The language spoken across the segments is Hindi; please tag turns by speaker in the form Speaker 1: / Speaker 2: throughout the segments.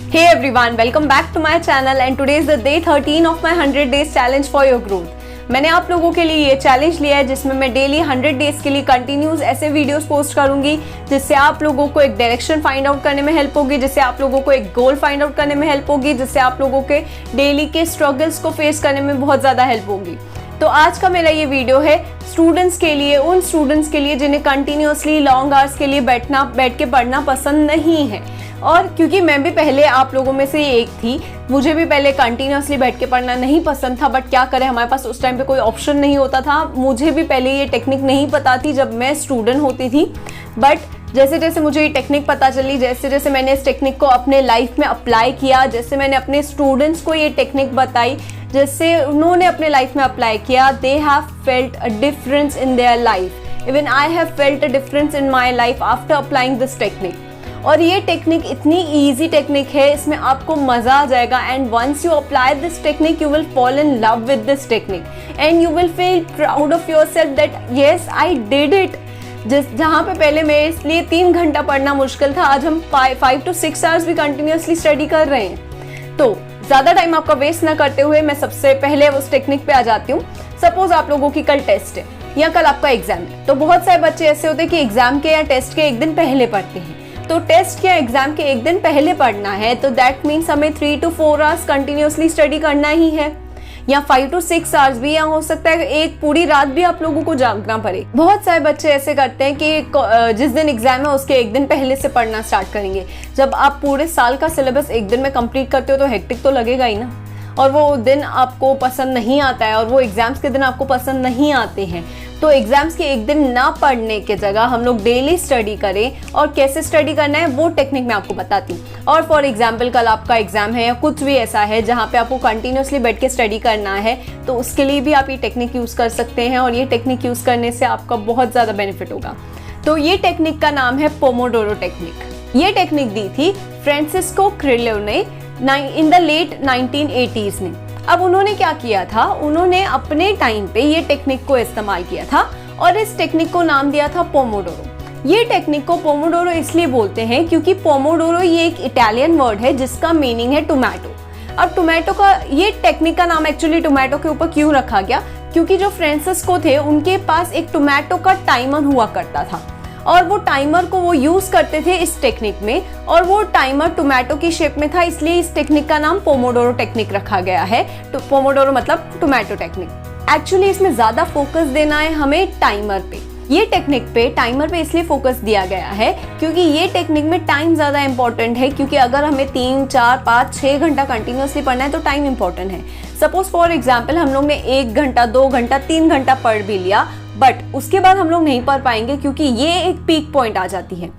Speaker 1: Hey everyone, welcome back to my channel and today is the day 13 of my 100 days challenge for your growth। मैंने आप लोगों के लिए ये चैलेंज लिया है जिसमें मैं डेली 100 डेज के लिए कंटिन्यूस ऐसे वीडियोस पोस्ट करूंगी जिससे आप लोगों को एक डायरेक्शन फाइंड आउट करने में हेल्प होगी, जिससे आप लोगों को एक गोल फाइंड आउट करने में हेल्प होगी, जिससे आप लोगों के डेली के स्ट्रगल्स को फेस करने में बहुत ज़्यादा हेल्प होगी। तो आज का मेरा ये वीडियो है स्टूडेंट्स के लिए, उन स्टूडेंट्स के लिए जिन्हें कंटिन्यूसली लॉन्ग आवर्स के लिए बैठ के पढ़ना पसंद नहीं है। और क्योंकि मैं भी पहले आप लोगों में से एक थी, मुझे भी पहले कंटिन्यूसली बैठ के पढ़ना नहीं पसंद था, बट क्या करें, हमारे पास उस टाइम पे कोई ऑप्शन नहीं होता था। मुझे भी पहले ये टेक्निक नहीं पता थी जब मैं स्टूडेंट होती थी, बट जैसे जैसे मुझे ये टेक्निक पता चली, जैसे जैसे मैंने इस टेक्निक को अपने लाइफ में अप्लाई किया, जैसे मैंने अपने स्टूडेंट्स को ये टेक्निक बताई, जैसे उन्होंने अपने लाइफ में अप्लाई किया, they have felt a difference in their life. Even I have felt a difference in my life after applying this technique. और ये टेक्निक इतनी इजी टेक्निक है, इसमें आपको मज़ा आ जाएगा। And once you apply this technique you will fall in love with this technique and you will feel proud of yourself that yes I did it. जहाँ पे पहले मेरे इसलिए 3 घंटा पढ़ना मुश्किल था, आज हम 5 to 6 आवर्स भी कंटिन्यूसली स्टडी कर रहे हैं। तो ज़्यादा टाइम आपका वेस्ट ना करते हुए मैं सबसे पहले उस टेक्निक पे आ जाती हूँ। सपोज आप लोगों की कल टेस्ट है या कल आपका एग्जाम है, तो बहुत सारे बच्चे ऐसे होते हैं कि एग्जाम के या टेस्ट के एक दिन पहले पढ़ते हैं। तो टेस्ट या एग्जाम के एक दिन पहले पढ़ना है तो दैट मीन्स हमें 3 to 4 आवर्स कंटिन्यूसली स्टडी करना ही है, या 5 to 6 आवर्स भी, या हो सकता है एक पूरी रात भी आप लोगों को जागना पड़े। बहुत सारे बच्चे ऐसे करते हैं कि जिस दिन एग्जाम है उसके एक दिन पहले से पढ़ना स्टार्ट करेंगे। जब आप पूरे साल का सिलेबस एक दिन में कंप्लीट करते हो तो हेक्टिक तो लगेगा ही ना, और वो दिन आपको पसंद नहीं आता है, और वो एग्जाम्स के दिन आपको पसंद नहीं आते हैं। तो एग्जाम्स के एक दिन ना पढ़ने के जगह हम लोग डेली स्टडी करें, और कैसे स्टडी करना है वो टेक्निक मैं आपको बताती हूँ। और फॉर एग्जाम्पल कल आपका एग्जाम है या कुछ भी ऐसा है जहाँ पे आपको कंटिन्यूसली बैठ के स्टडी करना है, तो उसके लिए भी आप ये टेक्निक यूज़ कर सकते हैं, और ये टेक्निक यूज़ करने से आपका बहुत ज़्यादा बेनिफिट होगा। तो ये टेक्निक का नाम है पोमोडोरो टेक्निक। ये टेक्निक दी थी फ्रांसिस्को क्रिलेव ने इन द लेट 1980s में। अब उन्होंने क्या किया था, उन्होंने अपने टाइम पे ये टेक्निक को इस्तेमाल किया था और इस टेक्निक को नाम दिया था पोमोडोरो। ये टेक्निक को पोमोडोरो इसलिए बोलते हैं क्योंकि पोमोडोरो ये एक इटालियन वर्ड है जिसका मीनिंग है टोमेटो। अब टोमेटो का ये टेक्निक का नाम एक्चुअली टोमेटो के ऊपर क्यों रखा गया, क्योंकि जो फ्रांसिस्को थे उनके पास एक टोमेटो का टाइमर हुआ करता था, और वो टाइमर को वो यूज़ करते थे इस टेक्निक में, और वो टाइमर टोमेटो की शेप में था, इसलिए इस टेक्निक का नाम पोमोडोरो टेक्निक रखा गया है। तो पोमोडोरो मतलब टोमेटो टेक्निक। एक्चुअली इसमें ज़्यादा फोकस देना है हमें टाइमर पे। ये टेक्निक पे टाइमर पे इसलिए फोकस दिया गया है क्योंकि ये टेक्निक में टाइम ज़्यादा इंपॉर्टेंट है, क्योंकि अगर हमें 3, 4, 5, 6 घंटा कंटिन्यूसली पढ़ना है तो टाइम इंपॉर्टेंट है। सपोज फॉर एग्जाम्पल हम लोग ने 1 घंटा, 2 घंटा, 3 घंटा पढ़ भी लिया, बट उसके बाद हम लोग नहीं पढ़ पाएंगे क्योंकि ये एक पीक पॉइंट आ जाती है।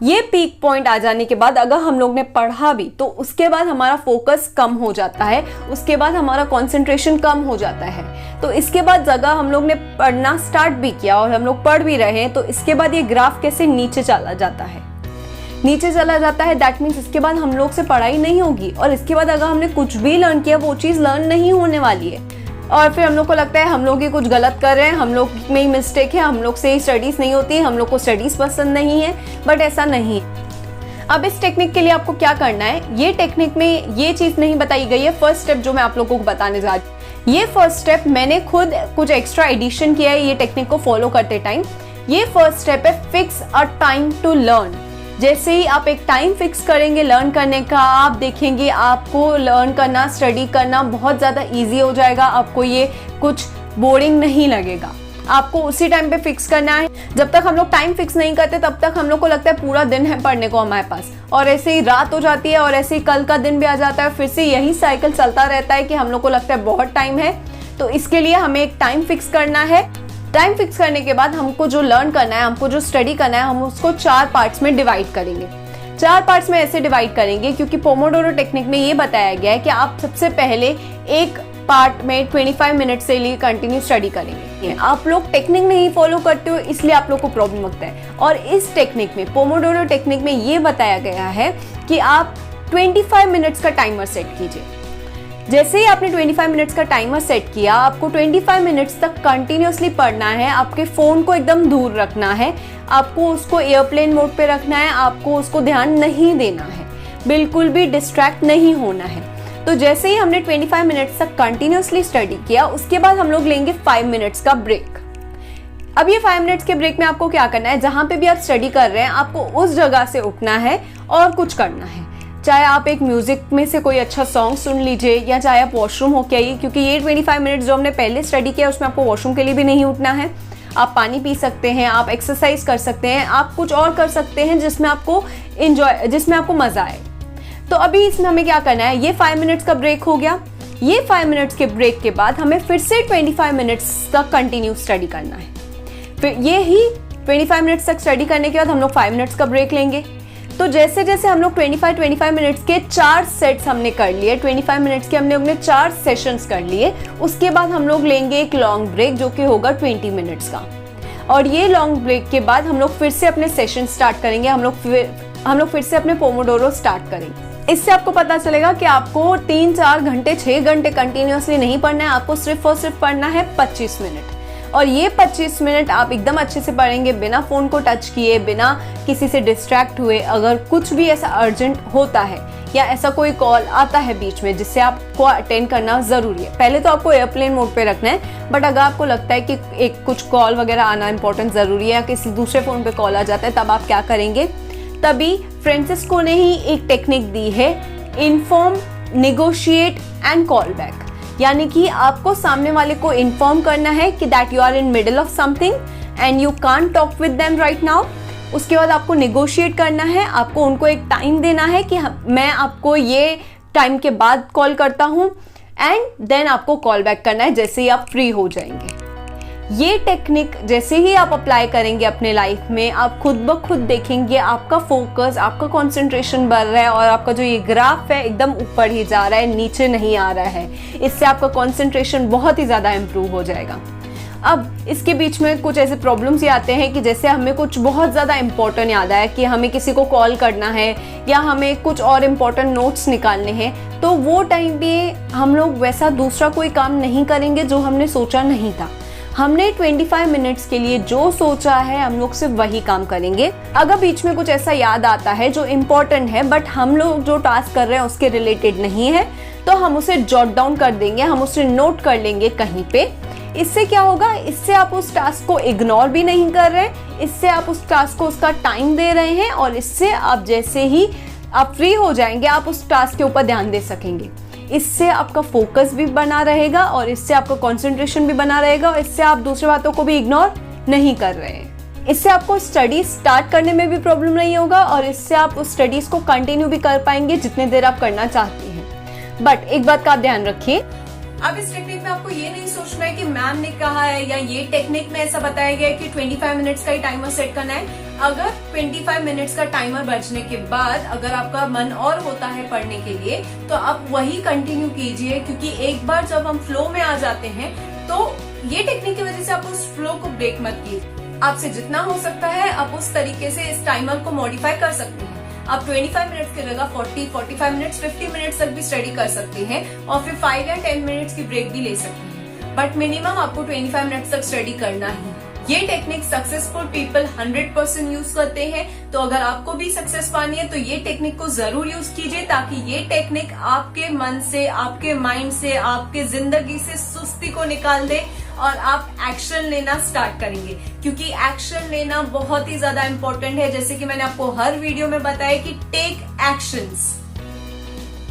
Speaker 1: ये पीक पॉइंट आ जाने के बाद अगर हम लोग ने पढ़ा भी तो उसके बाद हमारा फोकस कम हो जाता है, उसके बाद हमारा कंसंट्रेशन कम हो जाता है। तो इसके बाद अगर हम लोग ने पढ़ना स्टार्ट भी किया और हम लोग पढ़ भी रहे हैं तो इसके बाद ये ग्राफ कैसे नीचे चला जाता है, नीचे चला जाता है। दैट मीन्स इसके बाद हम लोग से पढ़ाई नहीं होगी, और इसके बाद अगर हमने कुछ भी लर्न किया वो चीज़ लर्न नहीं होने वाली है, और फिर हम लोग को लगता है हम लोग ही कुछ गलत कर रहे हैं, हम लोग में ही मिस्टेक है, हम लोग से ही स्टडीज़ नहीं होती, हम लोग को स्टडीज़ पसंद नहीं है। बट ऐसा नहीं है। अब इस टेक्निक के लिए आपको क्या करना है, ये टेक्निक में ये चीज़ नहीं बताई गई है। फर्स्ट स्टेप जो मैं आप लोगों को बताने जा रही हूँ, ये फर्स्ट स्टेप मैंने खुद कुछ एक्स्ट्रा एडिशन किया है ये टेक्निक को फॉलो करते टाइम। ये फर्स्ट स्टेप है fix a time to learn. जैसे ही आप एक टाइम फिक्स करेंगे लर्न करने का, आप देखेंगे आपको लर्न करना, स्टडी करना बहुत ज़्यादा इजी हो जाएगा। आपको ये कुछ बोरिंग नहीं लगेगा। आपको उसी टाइम पे फिक्स करना है। जब तक हम लोग टाइम फिक्स नहीं करते तब तक हम लोग को लगता है पूरा दिन है पढ़ने को हमारे पास, और ऐसे ही रात हो जाती है, और ऐसे ही कल का दिन भी आ जाता है, फिर से यही साइकिल चलता रहता है कि हम लोग को लगता है बहुत टाइम है। तो इसके लिए हमें एक टाइम फिक्स करना है। टाइम फिक्स करने के बाद हमको जो लर्न करना है, हमको जो स्टडी करना है, हम उसको 4 पार्ट्स में डिवाइड करेंगे। 4 पार्ट्स में ऐसे डिवाइड करेंगे क्योंकि पोमोडोरो टेक्निक में ये बताया गया है कि आप सबसे पहले एक पार्ट में 25 मिनट से लिए कंटिन्यू स्टडी करेंगे। आप लोग टेक्निक नहीं फॉलो करते हो इसलिए आप लोग को प्रॉब्लम होता है। और इस टेक्निक में, पोमोडोरो टेक्निक में ये बताया गया है कि आप 25 मिनट्स का टाइमर सेट कीजिए। जैसे ही आपने 25 मिनट्स का टाइमर सेट किया, आपको 25 मिनट्स तक कंटिन्यूसली पढ़ना है। आपके फ़ोन को एकदम दूर रखना है, आपको उसको एयरप्लेन मोड पे रखना है, आपको उसको ध्यान नहीं देना है। बिल्कुल भी डिस्ट्रैक्ट नहीं होना है। तो जैसे ही हमने 25 मिनट्स तक कंटिन्यूसली स्टडी किया, उसके बाद हम लोग लेंगे 5 मिनट्स का ब्रेक। अब ये 5 मिनट्स के ब्रेक में आपको क्या करना है, जहां पे भी आप स्टडी कर रहे हैं आपको उस जगह से उठना है और कुछ करना है। चाहे आप एक म्यूजिक में से कोई अच्छा सॉन्ग सुन लीजिए, या चाहे आप वॉशरूम होके आइए, क्योंकि ये 25 मिनट्स जो हमने पहले स्टडी किया उसमें आपको वॉशरूम के लिए भी नहीं उठना है। आप पानी पी सकते हैं, आप एक्सरसाइज कर सकते हैं, आप कुछ और कर सकते हैं जिसमें आपको मजा आए। तो अभी इसमें हमें क्या करना है, ये 5 मिनट्स का ब्रेक हो गया। ये 5 मिनट्स के ब्रेक के बाद हमें फिर से 25 मिनट्स तक कंटिन्यू स्टडी करना है। फिर ये ही 25 मिनट्स तक स्टडी करने के बाद हम लोग 5 मिनट्स का ब्रेक लेंगे। तो जैसे जैसे हम लोग 25 मिनट्स के 4 सेट्स हमने कर लिए, 25 मिनट्स के हमने 4 सेशंस कर लिए, उसके बाद हम लोग लेंगे एक लॉन्ग ब्रेक जो कि होगा 20 मिनट्स का। और ये लॉन्ग ब्रेक के बाद हम लोग फिर से अपने सेशन स्टार्ट करेंगे, हम लोग फिर से अपने पोमोडोरो स्टार्ट करेंगे। इससे आपको पता चलेगा कि आपको 3-4 घंटे 6 घंटे कंटिन्यूसली नहीं पढ़ना है, आपको सिर्फ और सिर्फ पढ़ना है 25 मिनट। और ये 25 मिनट आप एकदम अच्छे से पढ़ेंगे, बिना फ़ोन को टच किए, बिना किसी से डिस्ट्रैक्ट हुए। अगर कुछ भी ऐसा अर्जेंट होता है या ऐसा कोई कॉल आता है बीच में जिससे आपको अटेंड करना ज़रूरी है, पहले तो आपको एयरप्लेन मोड पे रखना है। बट अगर आपको लगता है कि एक कुछ कॉल वगैरह आना इंपॉर्टेंट ज़रूरी है या किसी दूसरे फ़ोन पे कॉल आ जाता है, तब आप क्या करेंगे, तभी फ्रांसिस्को ने ही एक टेक्निक दी है, inform, negotiate and call back. यानी कि आपको सामने वाले को इन्फॉर्म करना है कि that you are in middle of something and you can't talk with them right now. उसके बाद आपको नेगोशिएट करना है, आपको उनको एक टाइम देना है कि मैं आपको ये टाइम के बाद कॉल करता हूँ, एंड देन आपको कॉल बैक करना है जैसे ही आप फ्री हो जाएंगे। ये टेक्निक जैसे ही आप अप्लाई करेंगे अपने लाइफ में, आप खुद ब खुद देखेंगे आपका फोकस, आपका कंसंट्रेशन बढ़ रहा है और आपका जो ये ग्राफ है एकदम ऊपर ही जा रहा है, नीचे नहीं आ रहा है। इससे आपका कंसंट्रेशन बहुत ही ज़्यादा इम्प्रूव हो जाएगा। अब इसके बीच में कुछ ऐसे प्रॉब्लम्स ये आते हैं कि जैसे हमें कुछ बहुत ज़्यादा इम्पोर्टेंट याद आया कि हमें किसी को कॉल करना है या हमें कुछ और इम्पोर्टेंट नोट्स निकालने हैं, तो वो टाइम पे हम लोग वैसा दूसरा कोई काम नहीं करेंगे जो हमने सोचा नहीं था। हमने 25 मिनट्स के लिए जो सोचा है हम लोग सिर्फ वही काम करेंगे। अगर बीच में कुछ ऐसा याद आता है जो इम्पोर्टेंट है बट हम लोग जो टास्क कर रहे हैं उसके रिलेटेड नहीं है, तो हम उसे जॉट डाउन कर देंगे, हम उसे नोट कर लेंगे कहीं पे। इससे क्या होगा, इससे आप उस टास्क को इग्नोर भी नहीं कर रहे, इससे आप उस टास्क को उसका टाइम दे रहे हैं और इससे आप जैसे ही आप फ्री हो जाएंगे आप उस टास्क के ऊपर ध्यान दे सकेंगे। इससे आपका फोकस भी बना रहेगा और इससे आपका कंसंट्रेशन भी बना रहेगा और इससे आप दूसरी बातों को भी इग्नोर नहीं कर रहे हैं। इससे आपको स्टडी स्टार्ट करने में भी प्रॉब्लम नहीं होगा और इससे आप उस स्टडीज को कंटिन्यू भी कर पाएंगे जितने देर आप करना चाहते हैं। बट एक बात का आप ध्यान रखिए, अब इस टेक्निक में आपको ये नहीं सोचना है कि मैम ने कहा है या ये टेक्निक में ऐसा बताया गया है कि 25 मिनट्स का ही टाइमर सेट करना है। अगर 25 मिनट्स का टाइमर बजने के बाद अगर आपका मन और होता है पढ़ने के लिए तो आप वही कंटिन्यू कीजिए, क्योंकि एक बार जब हम फ्लो में आ जाते हैं तो ये टेक्निक की वजह से आप उस फ्लो को ब्रेक मत कीजिए। आपसे जितना हो सकता है आप उस तरीके से इस टाइमर को मॉडिफाई कर सकते हैं। आप 25 मिनट्स की जगह 40, 45 मिनट्स, 50 मिनट्स तक भी स्टडी कर सकते हैं और फिर 5 या 10 मिनट्स की ब्रेक भी ले सकते हैं। बट मिनिमम आपको 25 मिनट्स तक स्टडी करना ही। ये टेक्निक सक्सेसफुल पीपल 100% यूज करते हैं। तो अगर आपको भी सक्सेस पानी है तो ये टेक्निक को जरूर यूज कीजिए, ताकि ये टेक्निक आपके मन से, आपके माइंड से, आपके जिंदगी से सुस्ती को निकाल दे और आप एक्शन लेना स्टार्ट करेंगे। क्योंकि एक्शन लेना बहुत ही ज्यादा इंपॉर्टेंट है, जैसे कि मैंने आपको हर वीडियो में बताया कि टेक एक्शंस।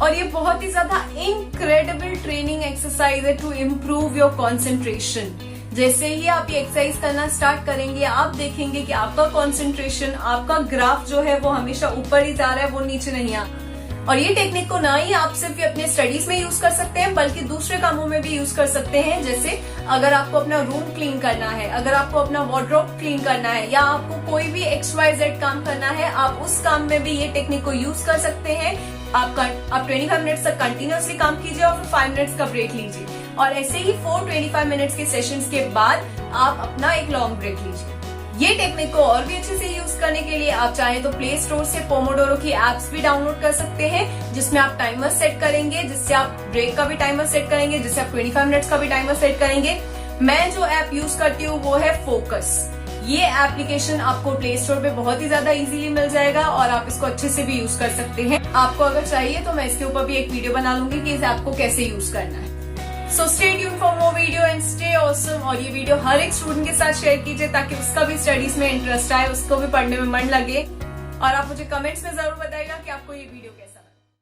Speaker 1: और ये बहुत ही ज्यादा इनक्रेडिबल ट्रेनिंग एक्सरसाइज है टू इम्प्रूव योर कॉन्सेंट्रेशन। जैसे ही आप ये एक्सरसाइज करना स्टार्ट करेंगे आप देखेंगे कि आपका कंसंट्रेशन, आपका ग्राफ जो है वो हमेशा ऊपर ही जा रहा है, वो नीचे नहीं आ। और ये टेक्निक को ना ही आप सिर्फ अपने स्टडीज में यूज कर सकते हैं बल्कि दूसरे कामों में भी यूज कर सकते हैं। जैसे अगर आपको अपना रूम क्लीन करना है, अगर आपको अपना वार्डरोब क्लीन करना है या आपको कोई भी XYZ काम करना है, आप उस काम में भी ये टेक्निक को यूज कर सकते हैं। आप 25 मिनट्स तक कंटिन्यूअसली काम कीजिए और फिर 5 मिनट्स का ब्रेक लीजिए और ऐसे ही 4 25 मिनट्स के सेशंस के बाद आप अपना एक लॉन्ग ब्रेक लीजिए। ये टेक्निक को और भी अच्छे से यूज करने के लिए आप चाहें तो प्ले स्टोर से पोमोडोरो की एप्स भी डाउनलोड कर सकते हैं, जिसमें आप टाइमर सेट करेंगे, जिससे आप ब्रेक का भी टाइमर सेट करेंगे, जिससे आप 25 मिनट्स का भी टाइमर सेट करेंगे। मैं जो ऐप यूज करती हूँ वो है फोकस। ये एप्लीकेशन आपको प्ले स्टोर पे बहुत ही ज्यादा इजीली मिल जाएगा और आप इसको अच्छे से भी यूज कर सकते हैं। आपको अगर चाहिए तो मैं इसके ऊपर भी एक वीडियो बना लूंगी कि इस ऐप को कैसे यूज करना है। So stay tune for more video and stay awesome. और ये वीडियो हर एक स्टूडेंट के साथ शेयर कीजिए ताकि उसका भी स्टडीज में इंटरेस्ट आए, उसको भी पढ़ने में मन लगे। और आप मुझे कमेंट्स में जरूर बताइएगा कि आपको ये वीडियो कैसे